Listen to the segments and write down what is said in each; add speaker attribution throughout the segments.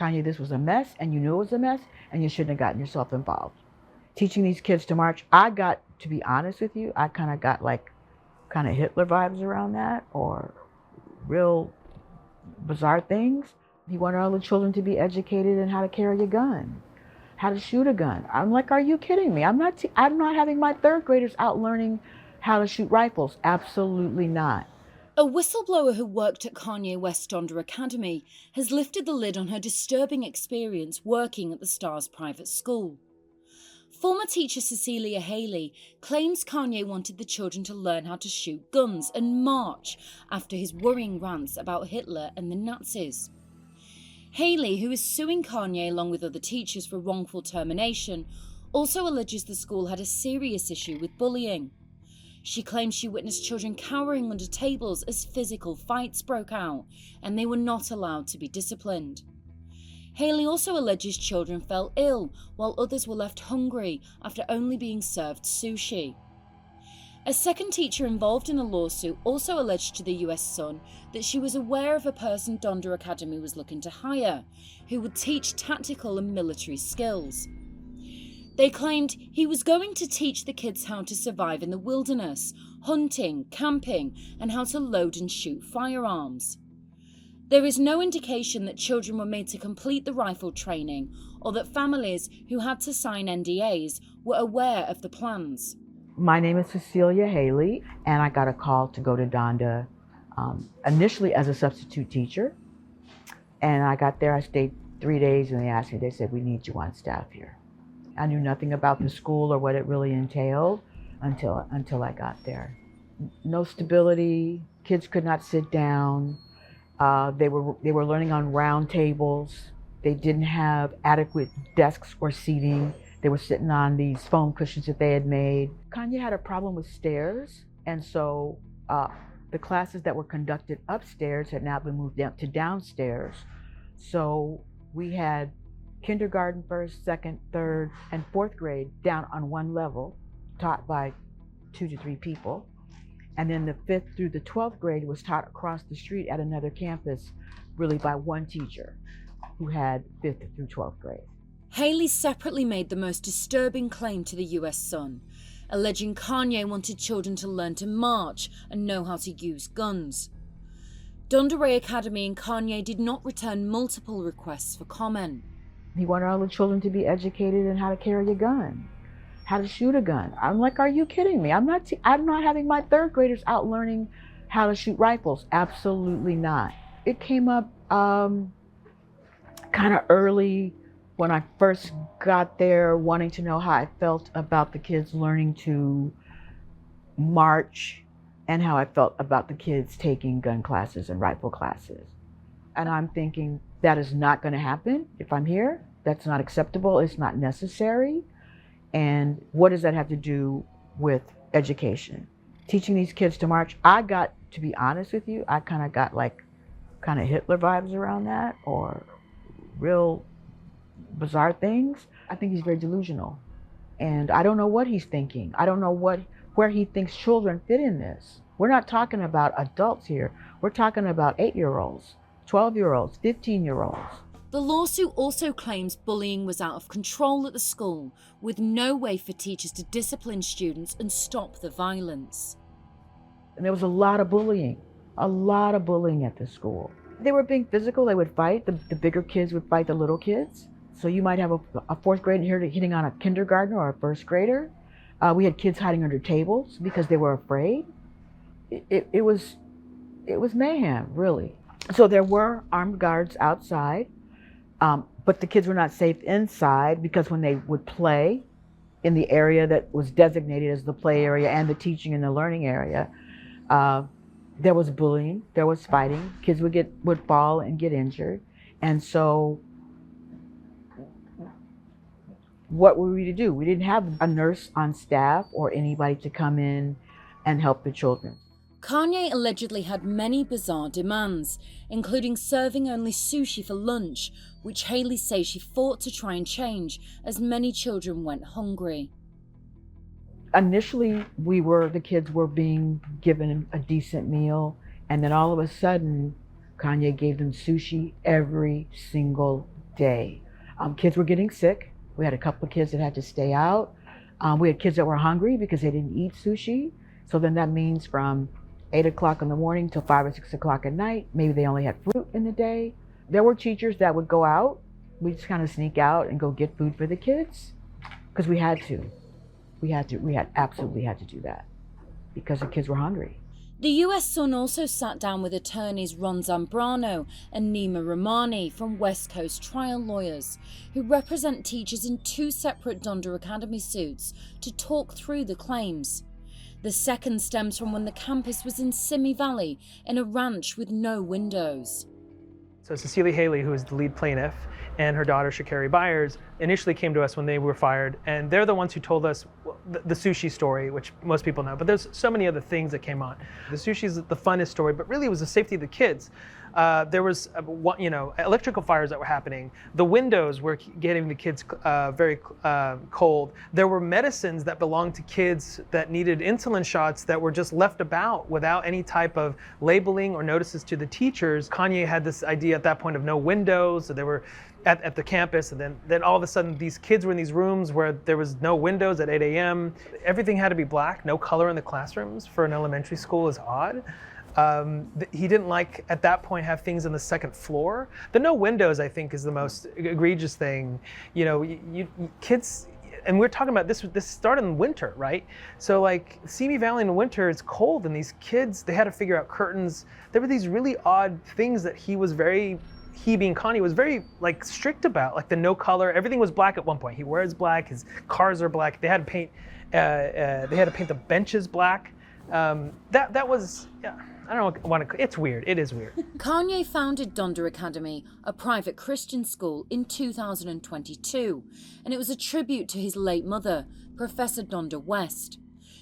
Speaker 1: Kanye, this was a mess, and you knew it was a mess, and you shouldn't have gotten yourself involved. Teaching these kids to march, to be honest with you, I kind of got like Hitler vibes around that, or real bizarre things. He wanted all the children to be educated in how to carry a gun, how to shoot a gun. I'm like, are you kidding me? I'm not having my third graders out learning how to shoot rifles. Absolutely not.
Speaker 2: A whistleblower who worked at Kanye West Donda Academy has lifted the lid on her disturbing experience working at the star's private school. Former teacher Cecilia Hailey claims Kanye wanted the children to learn how to shoot guns and march after his worrying rants about Hitler and the Nazis. Hailey, who is suing Kanye along with other teachers for wrongful termination, also alleges the school had a serious issue with bullying. She claims she witnessed children cowering under tables as physical fights broke out, and they were not allowed to be disciplined. Hailey also alleges children fell ill, while others were left hungry after only being served sushi. A second teacher involved in a lawsuit also alleged to the US Sun that she was aware of a person Donda Academy was looking to hire, who would teach tactical and military skills. They claimed he was going to teach the kids how to survive in the wilderness, hunting, camping, and how to load and shoot firearms. There is no indication that children were made to complete the rifle training or that families who had to sign NDAs were aware of the plans.
Speaker 1: My name is Cecilia Haley, and I got a call to go to Donda initially as a substitute teacher. And I got there, I stayed 3 days, and they asked me, they said, we need you on staff here. I knew nothing about the school or what it really entailed until I got there. No stability, kids could not sit down. They were learning on round tables. They didn't have adequate desks or seating. They were sitting on these foam cushions that they had made. Kanye had a problem with stairs, and so the classes that were conducted upstairs had now been moved down to downstairs. So we had kindergarten, first, second, third, and fourth grade down on one level, taught by 2 to 3 people. And then the 5th through the 12th grade was taught across the street at another campus, really by one teacher who had 5th through 12th grade.
Speaker 2: Hailey separately made the most disturbing claim to the US Sun, alleging Kanye wanted children to learn to march and know how to use guns. Donda Academy and Kanye did not return multiple requests for comment.
Speaker 1: He wanted all the children to be educated in how to carry a gun, how to shoot a gun. I'm like, are you kidding me? I'm not having my third graders out learning how to shoot rifles. Absolutely not. It came up kind of early when I first got there, wanting to know how I felt about the kids learning to march and how I felt about the kids taking gun classes and rifle classes. And I'm thinking, that is not going to happen if I'm here. That's not acceptable. It's not necessary. And what does that have to do with education? Teaching these kids to march, to be honest with you, I kind of got like Hitler vibes around that, or real bizarre things. I think he's very delusional. And I don't know what he's thinking. I don't know where he thinks children fit in this. We're not talking about adults here. We're talking about 8-year-olds, 12-year-olds, 15-year-olds.
Speaker 2: The lawsuit also claims bullying was out of control at the school, with no way for teachers to discipline students and stop the violence.
Speaker 1: And there was a lot of bullying at the school. They were being physical, they would fight. The bigger kids would fight the little kids. So you might have a 4th grader here hitting on a kindergartner or a 1st grader. We had kids hiding under tables because they were afraid. It was mayhem, really. So there were armed guards outside. But the kids were not safe inside, because when they would play in the area that was designated as the play area and the teaching and the learning area, there was bullying, there was fighting. Kids would fall and get injured. And so what were we to do? We didn't have a nurse on staff or anybody to come in and help the children.
Speaker 2: Kanye allegedly had many bizarre demands, including serving only sushi for lunch, which Hailey says she fought to try and change as many children went hungry.
Speaker 1: Initially, the kids were being given a decent meal, and then all of a sudden, Kanye gave them sushi every single day. Kids were getting sick. We had a couple of kids that had to stay out. We had kids that were hungry because they didn't eat sushi. So then that means from 8 o'clock in the morning till 5 or 6 o'clock at night, maybe they only had fruit in the day. There were teachers that would go out. We just kind of sneak out and go get food for the kids because we had to. We absolutely had to do that because the kids were hungry.
Speaker 2: The US Sun also sat down with attorneys Ron Zambrano and Nima Rahmani from West Coast Trial Lawyers, who represent teachers in 2 separate Donda Academy suits, to talk through the claims. The second stems from when the campus was in Simi Valley in a ranch with no windows.
Speaker 3: So Cecilia Hailey, who is the lead plaintiff, and her daughter Sha'Carri Byers initially came to us when they were fired, and they're the ones who told us the sushi story, which most people know, but there's so many other things that came on. The sushi is the funnest story, but really it was the safety of the kids. There was, electrical fires that were happening. The windows were getting the kids very cold. There were medicines that belonged to kids that needed insulin shots that were just left about without any type of labeling or notices to the teachers. Kanye had this idea at that point of no windows, so they were at the campus, and then all of a sudden these kids were in these rooms where there was no windows at 8 a.m. Everything had to be black, no color in the classrooms for an elementary school is odd. He didn't at that point have things on the second floor. The no windows, I think, is the most egregious thing. Kids, and we're talking about this started in winter, right? So Simi Valley in winter, it's cold, and these kids, they had to figure out curtains. There were these really odd things that he being Kanye was very strict about, like the no color. Everything was black at one point. He wears black. His cars are black. They had to paint. They had to paint the benches black. That was, yeah. I don't want to. It's weird. It is weird.
Speaker 2: Kanye founded Donda Academy, a private Christian school, in 2022, and it was a tribute to his late mother, Professor Donda West.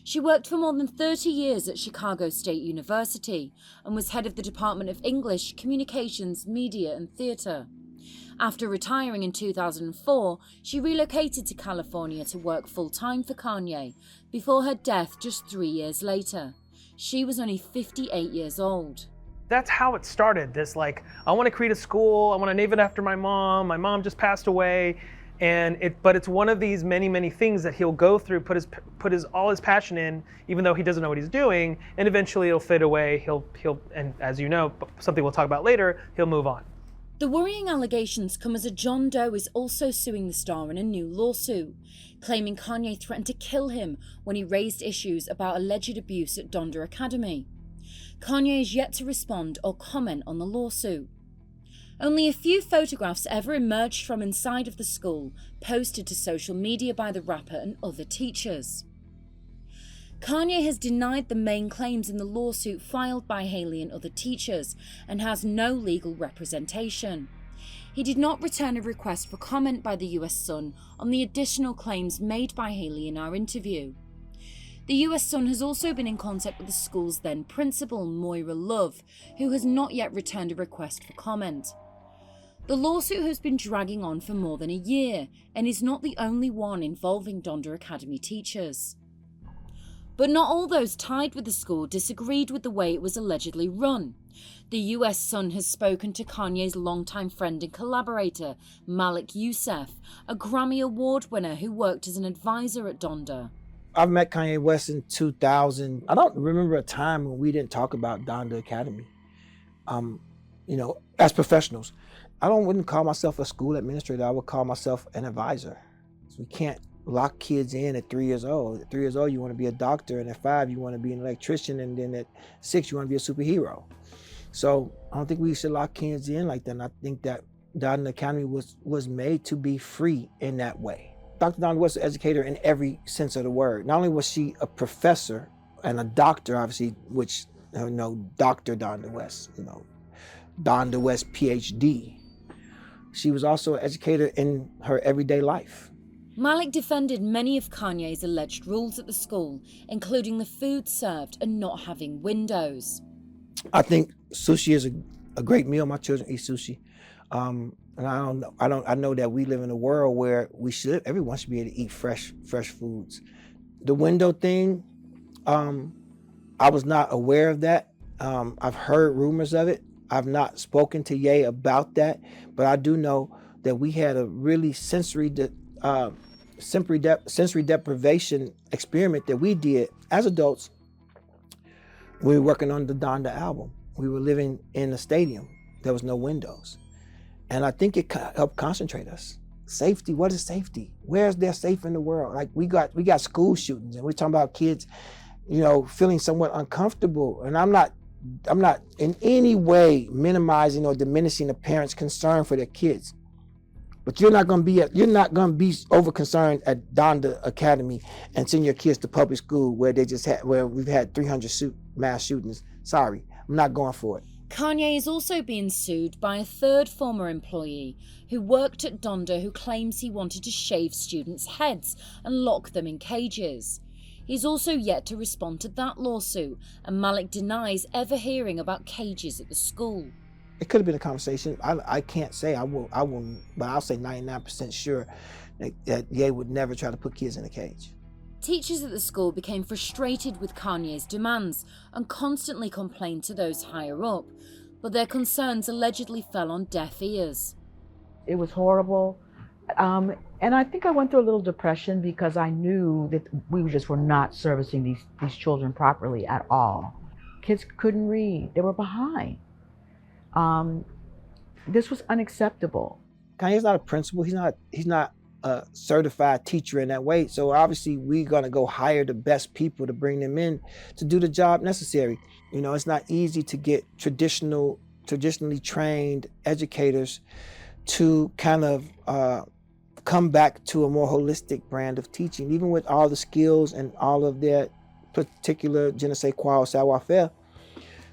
Speaker 2: She worked for more than 30 years at Chicago State University and was head of the Department of English, Communications, Media and Theatre. After retiring in 2004, she relocated to California to work full-time for Kanye before her death just 3 years later. She was only 58 years old.
Speaker 3: That's how it started. This I want to create a school. I want to name it after my mom. My mom just passed away. But it's one of these many things that he'll go through, put all his passion in, even though he doesn't know what he's doing, and eventually it'll fade away. He'll and as you know, something we'll talk about later, he'll move on.
Speaker 2: The worrying allegations come as a John Doe is also suing the star in a new lawsuit, claiming Kanye threatened to kill him when he raised issues about alleged abuse at Donda Academy. Kanye is yet to respond or comment on the lawsuit. Only a few photographs ever emerged from inside of the school, posted to social media by the rapper and other teachers. Kanye has denied the main claims in the lawsuit filed by Hailey and other teachers and has no legal representation. He did not return a request for comment by the US Sun on the additional claims made by Hailey in our interview. The US Sun has also been in contact with the school's then principal, Moira Love, who has not yet returned a request for comment. The lawsuit has been dragging on for more than a year and is not the only one involving Donda Academy teachers. But not all those tied with the school disagreed with the way it was allegedly run. The US Sun has spoken to Kanye's longtime friend and collaborator, Malik Yousef, a Grammy Award winner who worked as an advisor at Donda.
Speaker 4: I've met Kanye West in 2000. I don't remember a time when we didn't talk about Donda Academy, as professionals. I wouldn't call myself a school administrator. I would call myself an advisor. So we can't lock kids in at 3 years old. At 3 years old, you want to be a doctor, and at 5, you want to be an electrician, and then at 6, you want to be a superhero. So I don't think we should lock kids in like that. And I think that Donda Academy was made to be free in that way. Dr. Donda was an educator in every sense of the word. Not only was she a professor and a doctor, obviously, which, Dr. Donda West, Donda West PhD. She was also an educator in her everyday life.
Speaker 2: Malik defended many of Kanye's alleged rules at the school, including the food served and not having windows.
Speaker 4: I think sushi is a great meal. My children eat sushi. And I know that we live in a world where everyone should be able to eat fresh foods. The window thing, I was not aware of that. I've heard rumors of it. I've not spoken to Ye about that, but I do know that we had a really sensory deprivation experiment that we did as adults. We were working on the Donda album. We were living in a stadium. There was no windows. And I think it helped concentrate us. Safety, what is safety? Where is there safe in the world? Like we got school shootings, and we're talking about kids, feeling somewhat uncomfortable. And I'm not in any way minimizing or diminishing a parent's concern for their kids. But you're not gonna be over concerned at Donda Academy and send your kids to public school where we've had 300 mass shootings. Sorry, I'm not going for it.
Speaker 2: Kanye is also being sued by a third former employee who worked at Donda who claims he wanted to shave students' heads and lock them in cages. He's also yet to respond to that lawsuit, and Malik denies ever hearing about cages at the school.
Speaker 4: It could have been a conversation. I can't say I will, but I'll say 99% sure that Ye would never try to put kids in a cage.
Speaker 2: Teachers at the school became frustrated with Kanye's demands and constantly complained to those higher up, but their concerns allegedly fell on deaf ears.
Speaker 1: It was horrible. And I think I went through a little depression because I knew that we were not servicing these children properly at all. Kids couldn't read. They were behind. This was unacceptable.
Speaker 4: Kanye's not a principal. He's not a certified teacher in that way. So obviously we're gonna go hire the best people to bring them in to do the job necessary. It's not easy to get traditionally trained educators to kind of come back to a more holistic brand of teaching, even with all the skills and all of their particular je ne sais quoi or savoir-faire.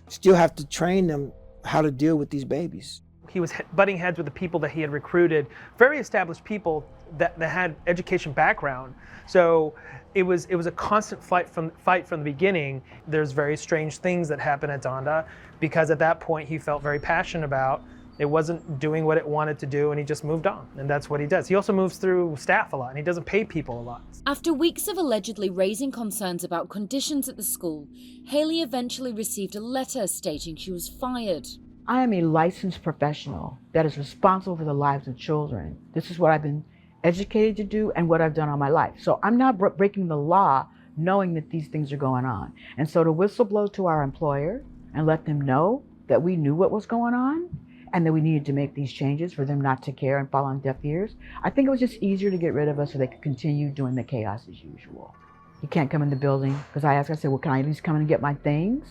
Speaker 4: Still have to train them how to deal with these babies.
Speaker 3: He was butting heads with the people that he had recruited, very established people that had education background. So it was a constant fight from the beginning. There's very strange things that happen at Donda because at that point he felt very passionate about. It wasn't doing what it wanted to do, and he just moved on. And that's what he does. He also moves through staff a lot, and he doesn't pay people a lot.
Speaker 2: After weeks of allegedly raising concerns about conditions at the school, Haley eventually received a letter stating she was fired.
Speaker 1: I am a licensed professional that is responsible for the lives of children. This is what I've been educated to do and what I've done all my life. So I'm not breaking the law knowing that these things are going on. And so to whistleblow to our employer and let them know that we knew what was going on and that we needed to make these changes for them not to care and fall on deaf ears, I think it was just easier to get rid of us so they could continue doing the chaos as usual. You can't come in the building, because I said, well, can I at least come in and get my things?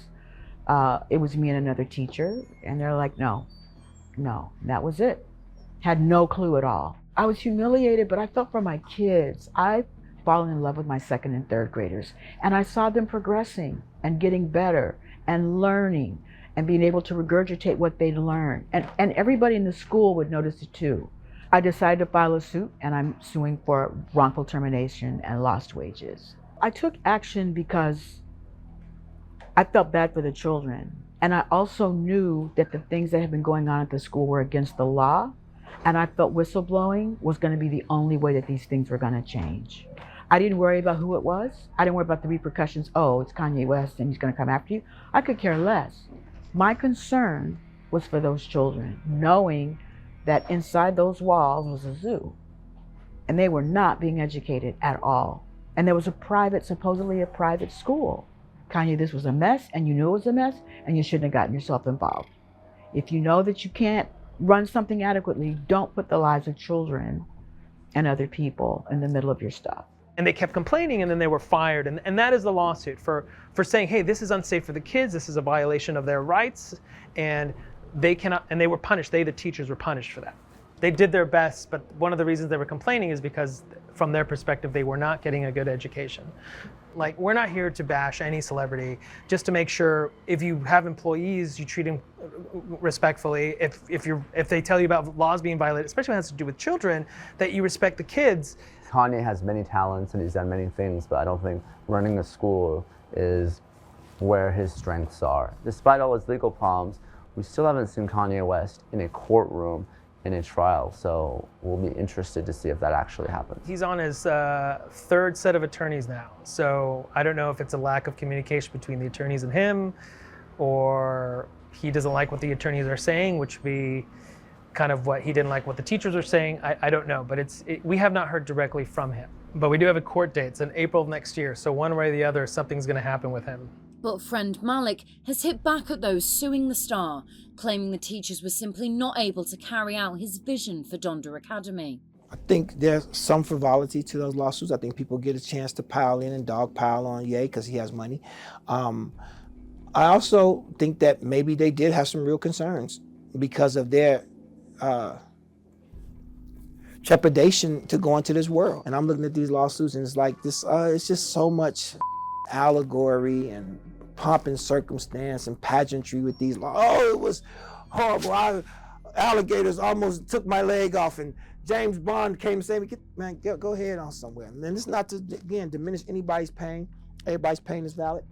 Speaker 1: It was me and another teacher, and they're like, no, that was it. Had no clue at all. I was humiliated, but I felt for my kids. I've fallen in love with my second and third graders, and I saw them progressing and getting better and learning and being able to regurgitate what they'd learned. And everybody in the school would notice it too. I decided to file a suit, and I'm suing for wrongful termination and lost wages. I took action because I felt bad for the children. And I also knew that the things that had been going on at the school were against the law. And I felt whistleblowing was going to be the only way that these things were going to change. I didn't worry about who it was. I didn't worry about the repercussions. Oh, it's Kanye West and he's going to come after you. I could care less. My concern was for those children, knowing that inside those walls was a zoo. And they were not being educated at all. And there was supposedly a private school. Kanye, this was a mess, and you knew it was a mess, and you shouldn't have gotten yourself involved. If you know that you can't run something adequately, don't put the lives of children and other people in the middle of your stuff.
Speaker 3: And they kept complaining, and then they were fired. And that is the lawsuit for saying, hey, this is unsafe for the kids, this is a violation of their rights, and they cannot, and they were punished. The teachers were punished for that. They did their best, but one of the reasons they were complaining is because from their perspective, they were not getting a good education. Like, we're not here to bash any celebrity, just to make sure if you have employees, you treat them respectfully. If they tell you about laws being violated, especially when it has to do with children, that you respect the kids.
Speaker 5: Kanye has many talents and he's done many things, but I don't think running a school is where his strengths are. Despite all his legal problems, we still haven't seen Kanye West in a courtroom in a trial, so we'll be interested to see if that actually happens.
Speaker 3: He's on his third set of attorneys now, so I don't know if it's a lack of communication between the attorneys and him, or he doesn't like what the attorneys are saying, which would be kind of what he didn't like what the teachers were saying. I don't know, but we have not heard directly from him. But we do have a court date. It's in April of next year, so one way or the other, something's going to happen with him.
Speaker 2: But friend Malik has hit back at those suing the star, claiming the teachers were simply not able to carry out his vision for Donda Academy.
Speaker 4: I think there's some frivolity to those lawsuits. I think people get a chance to pile in and dogpile on Ye because he has money. I also think that maybe they did have some real concerns because of their trepidation to go into this world. And I'm looking at these lawsuits and it's like this, it's just so much allegory and pomp and circumstance and pageantry with these laws. Oh, it was horrible. Alligators almost took my leg off and James Bond came and said, go ahead on somewhere. And it's not to, again, diminish anybody's pain. Everybody's pain is valid.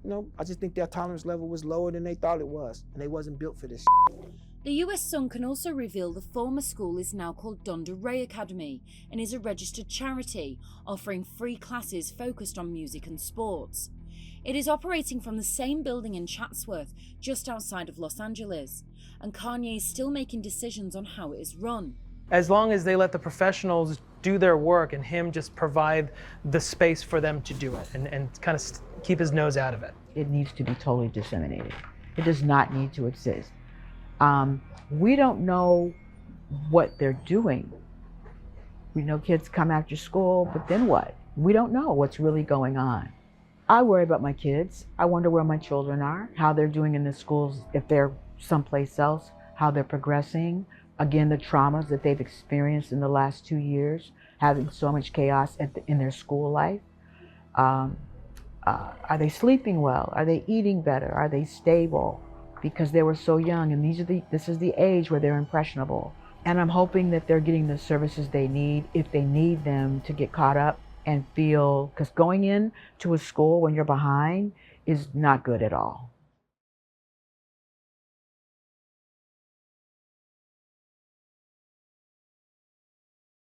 Speaker 4: You know, I just think their tolerance level was lower than they thought it was, and they wasn't built for this.
Speaker 2: The US Sun can also reveal the former school is now called Donda Academy and is a registered charity, offering free classes focused on music and sports. It is operating from the same building in Chatsworth, just outside of Los Angeles, and Kanye is still making decisions on how it is run.
Speaker 3: As long as they let the professionals do their work and him just provide the space for them to do it and kind of keep his nose out of it.
Speaker 1: It needs to be totally disseminated. It does not need to exist. We don't know what they're doing. We know kids come after school, but then what? We don't know what's really going on. I worry about my kids. I wonder where my children are, how they're doing in the schools, if they're someplace else, how they're progressing. Again, the traumas that they've experienced in the last 2 years, having so much chaos in their school life. Are they sleeping well? Are they eating better? Are they stable? Because they were so young, and this is the age where they're impressionable. And I'm hoping that they're getting the services they need, if they need them, to get caught up and feel, because going in to a school when you're behind is not good at all.